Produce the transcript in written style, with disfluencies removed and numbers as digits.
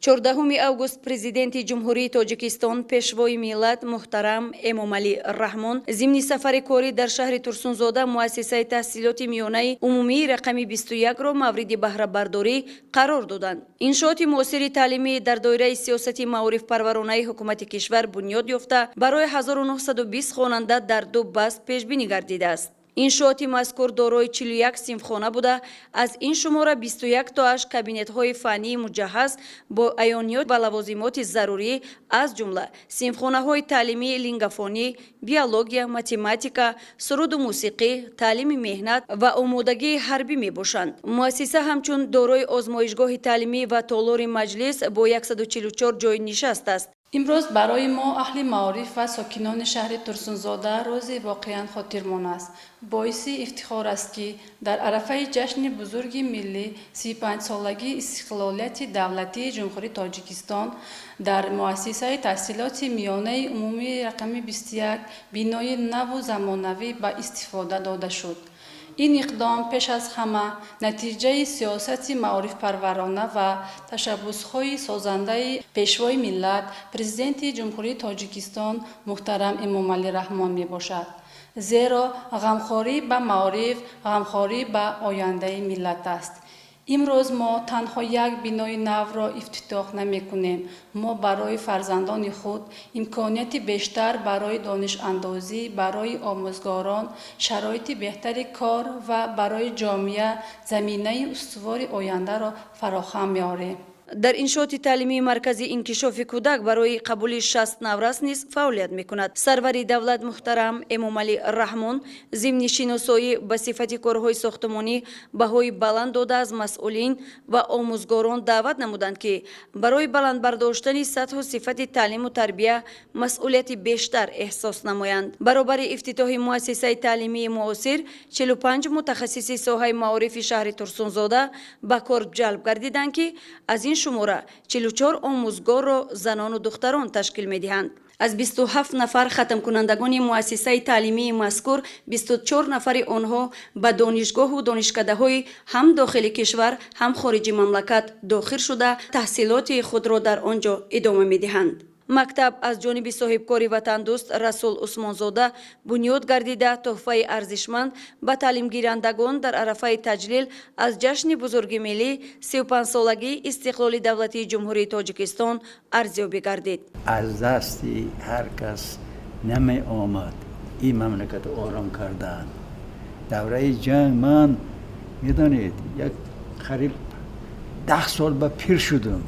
14 август президенти ҷумҳурии тоҷикистон пешвои миллат муҳтарам Эмомалӣ Раҳмон зимни сафари корӣ дар шаҳри Турсунзода муассисаи таҳсилоти миёнаи умумии рақами 21-ро мавриди баҳрабардорӣ қарор доданд. Иншооти муосири таълимӣ дар доираи сиёсати маорифпарваронаи ҳукумати кишвар бунёд ёфта барои 1920 хонанда дар ду баст пешбинӣ гардидааст. иншооти мазкур дорои 41 синфхона буда, аз ин шумора 21 тоаш кабинетҳои фаннии муҷаҳҳаз бо аёниёт ва лавозимоти зарурӣ, аз ҷумла синфхонаҳои таълимии лингафонӣ, биология, математика, суруду мусиқӣ, таълими меҳнат ва омодагии ҳарбӣ мебошанд. муассиса ҳамчун дорои озмоишгоҳи таълимӣ ва толори маҷлис бо 144 ҷои нишаст аст. имрӯз барои мо аҳли маориф ва сокинони шаҳри Турсунзода рӯзи воқеан хотирмон аст. боиси ифтихор аст ки дар арафаи ҷашни бузурги миллӣ 35-солагии истиқлолияти давлатии ҷумҳурии Тоҷикистон дар муассисаи таҳсилоти миёнаи умумии рақами 21 бинои наву замонавӣ ба истифода дода шуд. ин иқдом пеш аз ҳама натиҷаи сиёсати маорифпарварона ва ташаббусҳои созандаи пешвои миллат президенти ҷумҳурии Тоҷикистон муҳтарам Эмомалӣ Раҳмон мебошад. зеро ғамхорӣ ба маориф ғамхорӣ ба ояндаи миллат аст. имрӯз мо танҳо як бинои навро ифтитоҳ намекунем. мо барои фарзандони худ имконияти бештар барои донишандозӣ, барои омӯзгорон шароити беҳтари кор ва барои ҷомеа заминаи устувори ояндаро фароҳам меорем. дар иншооти таълимии маркази инкишофи кӯдак барои қабули 60 наврас низ фаъолият мекунад. сарвари давлат муҳтарам Эмомалӣ Раҳмон зимни шиносоӣ ба сифати корҳои сохтмонӣ баҳои баланд дода аз масъулин ва омӯзгорон даъват намуданд ки барои баландбардоштани сатҳу сифати таълиму тарбия масъулияти бештар эҳсос намоянд. баробари ифтитоҳи муассисаи таълимии муосир 45 мутахассиси соҳаи маорифи шаҳри Турсунзода ба кор ҷалб гардиданд ки аз ин шумора 44 омӯзгорро занону духтарон ташкил медиҳанд. аз 27 нафар хатмкунандагони муассисаи таълимии мазкур 24 нафари онҳо ба донишгоҳу донишкадаҳои ҳам дохили кишвар ҳам хориҷи мамлакат дохил шуда таҳсилоти худро дар он ҷо идома медиҳанд. мактаб аз ҷониби соҳибкори ватандӯст Расул Усмонзода бунёд гардида тӯҳфаи арзишманд ба таълимгирандагон дар арафаи таҷлил аз ҷашни бузурги миллӣ 35-солагии истиқлоли давлатии ҷумҳурии Тоҷикистон арзёбӣ гардид. аз дасти ҳар кас намеомад ин мамлакатро ором кардан. давраи ҷанг ман медонед як қариб 10 сол ба пир шудам.